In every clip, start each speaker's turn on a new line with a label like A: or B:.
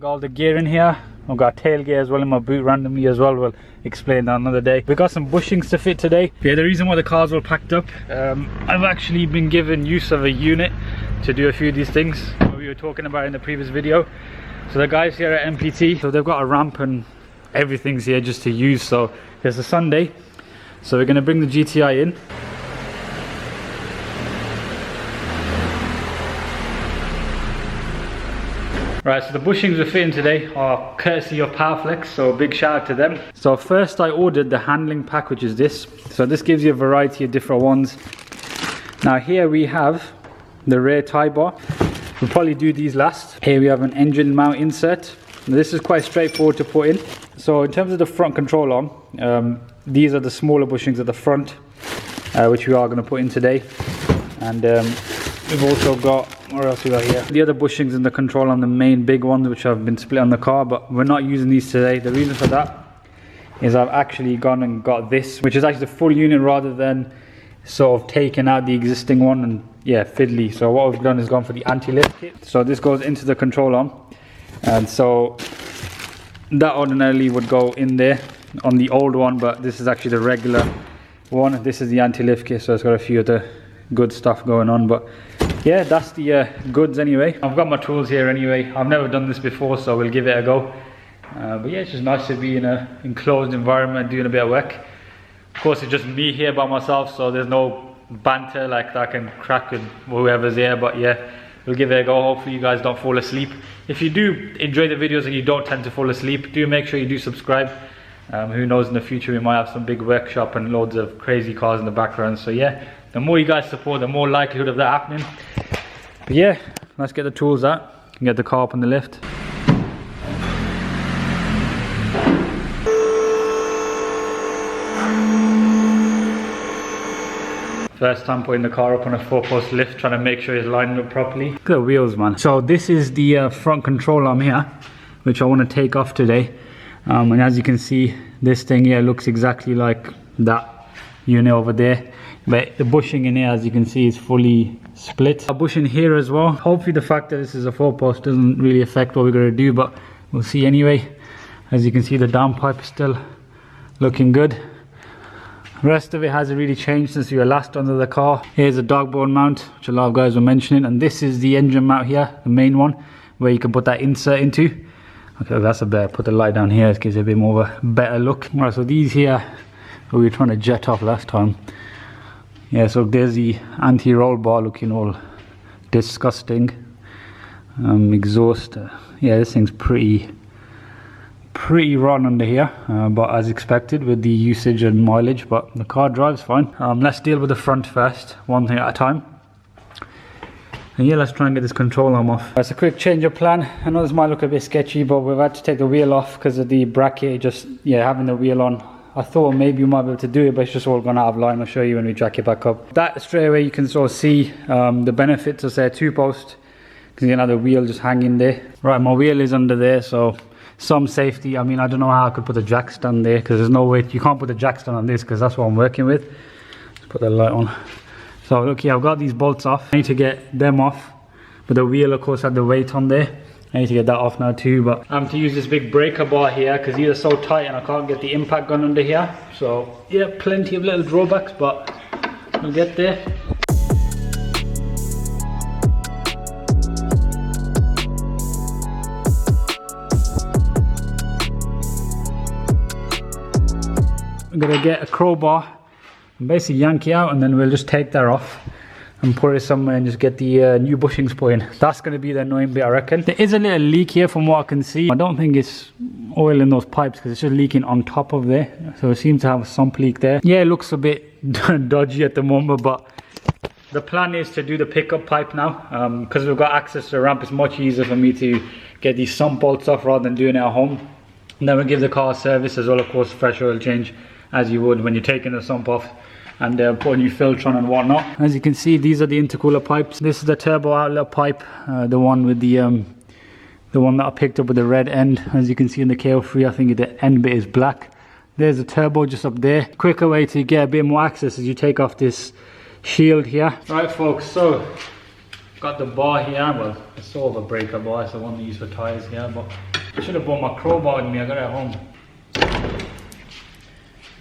A: Got all the gear in here. I've got a tail gear as well in my boot randomly as well. We'll explain that another day. We got some bushings to fit today. Yeah, the reason why the car's all packed up, I've actually been given use of a unit to do a few of these things we were talking about in the previous video. So the guys here at MPT, so they've got a ramp and everything's here just to use. So it's a Sunday, so we're going to bring the GTI in. Right, so the bushings we're fitting today are courtesy of Powerflex, so big shout out to them. So first I ordered the handling pack, which is this. So this gives you a variety of different ones. Now here we have the rear tie bar. We'll probably do these last. Here we have an engine mount insert. Now this is quite straightforward to put in. So in terms of the front control arm, these are the smaller bushings at the front, which we are going to put in today. And we've also got, what else we got here? The other bushings in the control on the main big ones, which have been split on the car, but we're not using these today. The reason for that is I've actually gone and got this, which is actually the full unit rather than sort of taking out the existing one and yeah, fiddly. So what we've done is gone for the anti-lift kit. So this goes into the control arm, and so that ordinarily would go in there on the old one, but this is actually the regular one. This is the anti-lift kit, so it's got a few of the good stuff going on. But yeah, that's the goods anyway. I've got my tools here anyway. I've never done this before, so we'll give it a go. But yeah, it's just nice to be in an enclosed environment doing a bit of work. Of course, it's just me here by myself, so there's no banter like that I can crack with whoever's here. But yeah, we'll give it a go. Hopefully you guys don't fall asleep. If you do enjoy the videos and you don't tend to fall asleep, do make sure you do subscribe. Who knows, in the future we might have some big workshop and loads of crazy cars in the background. So yeah, the more you guys support, the more likelihood of that happening. But yeah, let's get the tools out and get the car up on the lift. First time putting the car up on a 4-post lift, trying to make sure it's lining up properly. Look at the wheels, man. So this is the front control arm here, which I want to take off today. And as you can see, this thing here looks exactly like that unit over there. But the bushing in here, as you can see, is fully split. A bushing here as well. Hopefully the fact that this is a 4-post doesn't really affect what we're going to do, but we'll see anyway. As you can see, the downpipe is still looking good. The rest of it hasn't really changed since we were last under the car. Here's a dog bone mount, which a lot of guys were mentioning, and this is the engine mount here, the main one, where you can put that insert into. Okay, that's a better, put the light down here, it gives it a bit more of a better look. Alright, so these here, we were trying to jet off last time. Yeah, so there's the anti-roll bar looking all disgusting. Exhaust, yeah, this thing's pretty rotten under here, but as expected with the usage and mileage, but the car drives fine. Let's deal with the front first, one thing at a time. And yeah, let's try and get this control arm off. It's a quick change of plan. I know this might look a bit sketchy, but we've had to take the wheel off because of the bracket, just yeah, having the wheel on. I thought maybe you might be able to do it, but it's just all gone out of line. I'll show you when we jack it back up. That straight away you can sort of see the benefits of say a 2-post, because you can have the wheel just hanging there. Right, my wheel is under there, so some safety. I mean, I don't know how I could put the jack stand there, because there's no way, you can't put the jack stand on this, because that's what I'm working with. Let's put the light on. So look here, I've got these bolts off. I need to get them off, but the wheel of course had the weight on there. I need to get that off now too, but I'm to use this big breaker bar here because these are so tight and I can't get the impact gun under here. So yeah, plenty of little drawbacks, but we'll get there. I'm gonna get a crowbar and basically yank it out, and then we'll just take that off and put it somewhere and just get the new bushings put in. That's going to be the annoying bit, I reckon. There is a little leak here from what I can see. I don't think it's oil in those pipes because it's just leaking on top of there. So it seems to have a sump leak there. Yeah, it looks a bit dodgy at the moment, but the plan is to do the pickup pipe now. Because we've got access to the ramp, it's much easier for me to get these sump bolts off rather than doing it at home. And then we'll give the car a service as well, of course, fresh oil change, as you would when you're taking the sump off and put a new filter on and whatnot. As you can see, these are the intercooler pipes. This is the turbo outlet pipe, the one with the one that I picked up with the red end. As you can see in the KO3, I think the end bit is black. There's a turbo just up there. Quicker way to get a bit more access is you take off this shield here. Right folks, so got the bar here, well, it's sort of a breaker bar, it's the one we use for tyres here, but I should have brought my crowbar with me, I got it at home.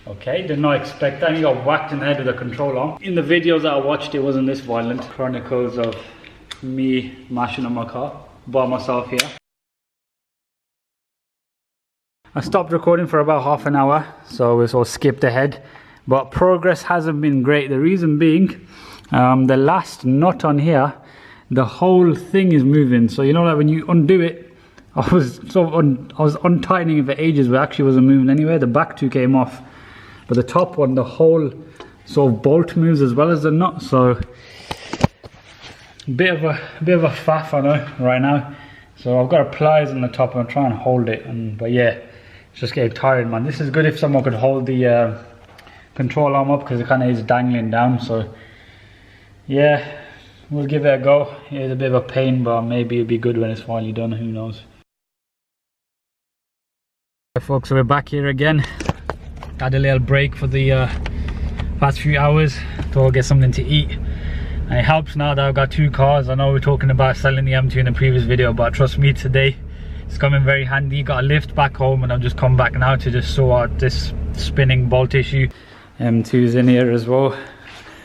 A: Okay, did not expect that. He got whacked in the head with a control arm. In the videos that I watched, it wasn't this violent. Chronicles of me mashing on my car by myself here. I stopped recording for about half an hour, so we sort of skipped ahead. But progress hasn't been great. The reason being, the last nut on here, the whole thing is moving. So you know, like when you undo it, I was untightening it for ages, but actually wasn't moving anywhere. The back two came off, but the top one, the whole sort of bolt moves as well as the nut. So bit of a faff, I know, right now. So I've got a pliers on the top and I'm trying to hold it, but yeah, it's just getting tired, man. This is good if someone could hold the control arm up, because it kind of is dangling down. So yeah, we'll give it a go. It's a bit of a pain, but maybe it'll be good when it's finally done, who knows. Right, folks, so we're back here again. Had a little break for the past few hours, thought I'll get something to eat. And it helps now that I've got two cars. I know we're talking about selling the M2 in the previous video, but trust me, today it's coming very handy. Got a lift back home and I've just come back now to just sort out this spinning bolt issue. M2's in here as well.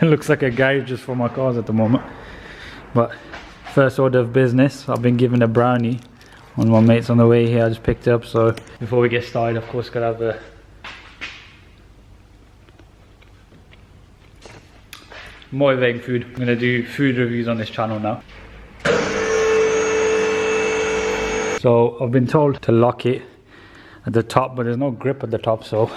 A: It looks like a garage just for my cars at the moment. But first order of business, I've been given a brownie. One of my mates on the way here, I just picked it up. So before we get started, of course, gotta have a motivating food. I'm gonna do food reviews on this channel now. So I've been told to lock it at the top, but there's no grip at the top, so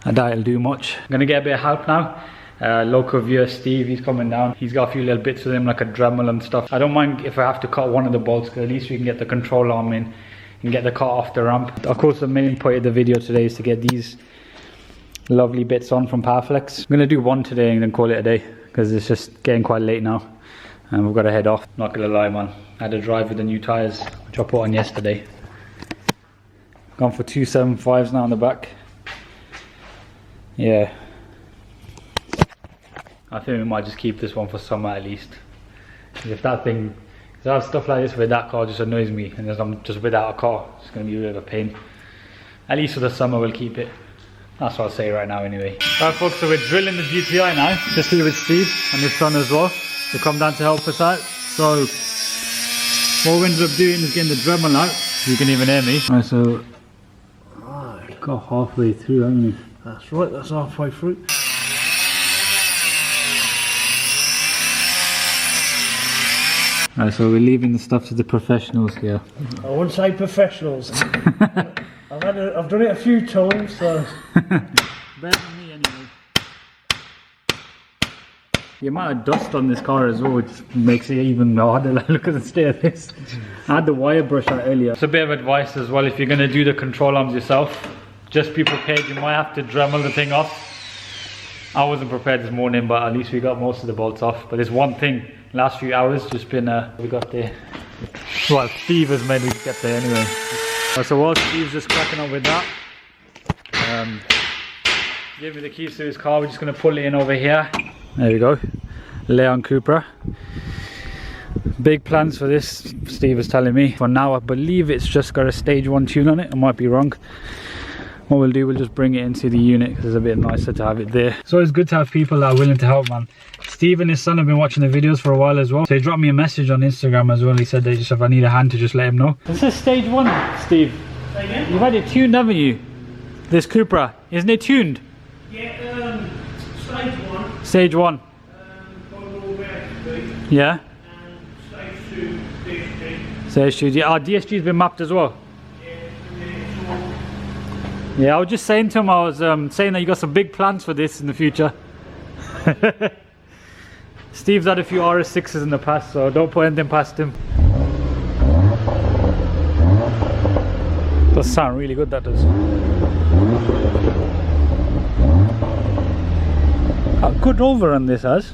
A: I doubt it'll do much. I'm gonna get a bit of help now. Local viewer Steve, he's coming down. He's got a few little bits with him, like a Dremel and stuff. I don't mind if I have to cut one of the bolts, because at least we can get the control arm in and get the car off the ramp. Of course, the main point of the video today is to get these lovely bits on from Powerflex. I'm gonna do one today and then call it a day, because it's just getting quite late now and we've got to head off. Not gonna lie, man, I had to drive with the new tyres which I put on yesterday. Gone for 275s now on the back. Yeah, I think we might just keep this one for summer at least. If that thing, because I have stuff like this with that car, just annoys me, and as I'm just without a car, it's going to be a bit of a pain. At least for the summer we'll keep it. That's what I'll say right now anyway. Right folks, so we're drilling the GTI now, just here with Steve and his son as well. They'll come down to help us out. So what we ended up doing is getting the Dremel out. You can even hear me. Right, so got halfway through, haven't we?
B: That's right, that's halfway through.
A: Right, so we're leaving the stuff to the professionals here.
B: I wouldn't say professionals. I've done it a few times, so.
A: Better than me anyway. The amount of dust on this car as well, which makes it even harder. Like, look at the state of this. I had the wire brush out earlier. It's a bit of advice as well, if you're going to do the control arms yourself, just be prepared. You might have to Dremel the thing off. I wasn't prepared this morning, but at least we got most of the bolts off. But there's one thing, last few hours just been we got the, well, Steve has made me get there anyway. So while Steve's just cracking on with that, give me the keys to his car. We're just going to pull it in over here. There we go, Leon Cupra. Big plans for this, Steve was telling me. For now I believe it's just got a stage 1 tune on it, I might be wrong. What we'll do, we'll just bring it into the unit because it's a bit nicer to have it there. So it's good to have people that are willing to help, man. Steve and his son have been watching the videos for a while as well. So he dropped me a message on Instagram as well. He said they just, if I need a hand, to just let him know. This is stage 1, Steve.
B: Say again?
A: You've had it tuned, haven't you? This Cupra, isn't it tuned?
B: Yeah, stage 1.
A: Stage 1. Yeah.
B: And stage 2, DSG.
A: Stage 2. Yeah, our DSG's been mapped as well. Yeah, I was just saying to him, I was saying that you got some big plans for this in the future. Steve's had a few RS6s in the past, so don't put anything past him. Does sound really good, that does. A good overrun this has.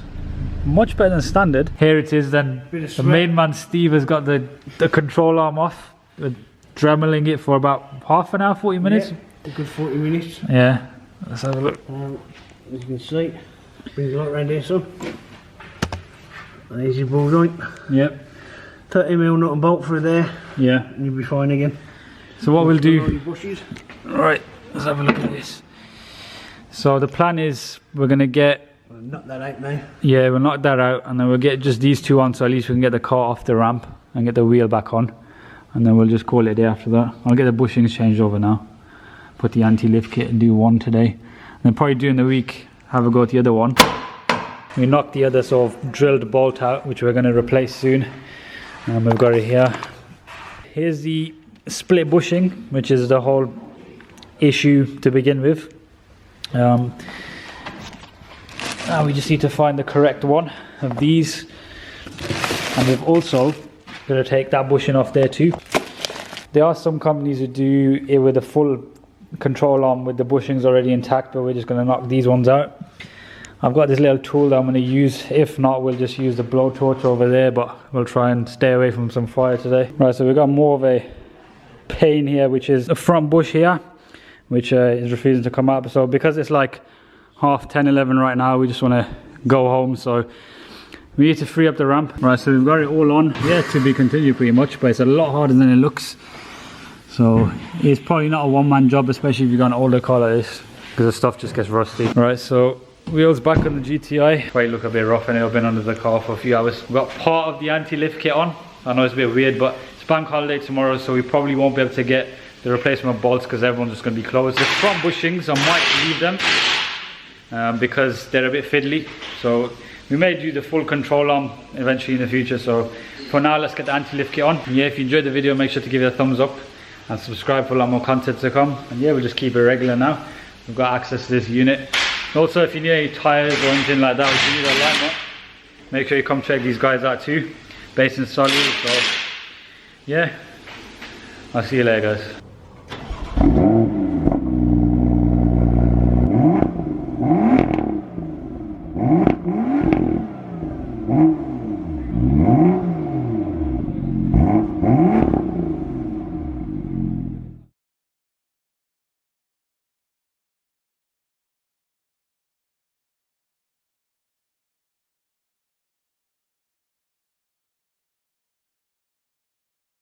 A: Much better than standard. Here it is then. The main man Steve has got the control arm off. We're Dremeling it for about half an hour, 40 minutes.
B: Yeah. A good 40 minutes.
A: Yeah, let's have a look.
B: As you can see, brings it right round here, son. And there's your ball joint.
A: Yep.
B: 30mm nut and bolt through there.
A: Yeah.
B: And you'll be fine again.
A: So what we'll do...
B: Your bushes.
A: Right, let's have a look at this. So the plan is we're going to get...
B: We'll knock that out now.
A: Yeah, we'll knock that out and then we'll get just these two on, so at least we can get the car off the ramp and get the wheel back on. And then we'll just call it a day after that. I'll get the bushings changed over now. Put the anti-lift kit and do one today. And then probably during the week, have a go at the other one. We knocked the other sort of drilled bolt out, which we're going to replace soon. And we've got it here. Here's the split bushing, which is the whole issue to begin with. Now we just need to find the correct one of these. And we've also got to take that bushing off there too. There are some companies who do it with a full control arm with the bushings already intact, but we're just going to knock these ones out. I've got this little tool that I'm going to use. If not, we'll just use the blowtorch over there, but we'll try and stay away from some fire today. Right, so we've got more of a pain here, which is the front bush here, which is refusing to come up. So because it's like 10:30, right now, we just want to go home. So we need to free up the ramp. Right, so we've got it all on. Yeah, to be continued pretty much, but it's a lot harder than it looks. So it's probably not a one-man job, especially if you've got an older car like this, because the stuff just gets rusty. Right, so wheels back on the GTI. Probably look a bit rough and it'll been under the car for a few hours. We've got part of the anti-lift kit on. I know it's a bit weird, but it's bank holiday tomorrow, so we probably won't be able to get the replacement bolts because everyone's just going to be closed. The front bushings, I might leave them because they're a bit fiddly. So we may do the full control arm eventually in the future. So for now, let's get the anti-lift kit on. And yeah, if you enjoyed the video, make sure to give it a thumbs up and subscribe for a lot more content to come. And yeah, we'll just keep it regular now. We've got access to this unit. Also, if you need any tires or anything like that, if you need a alignment, make sure you come check these guys out too, based in Solihull. So yeah, I'll see you later, guys.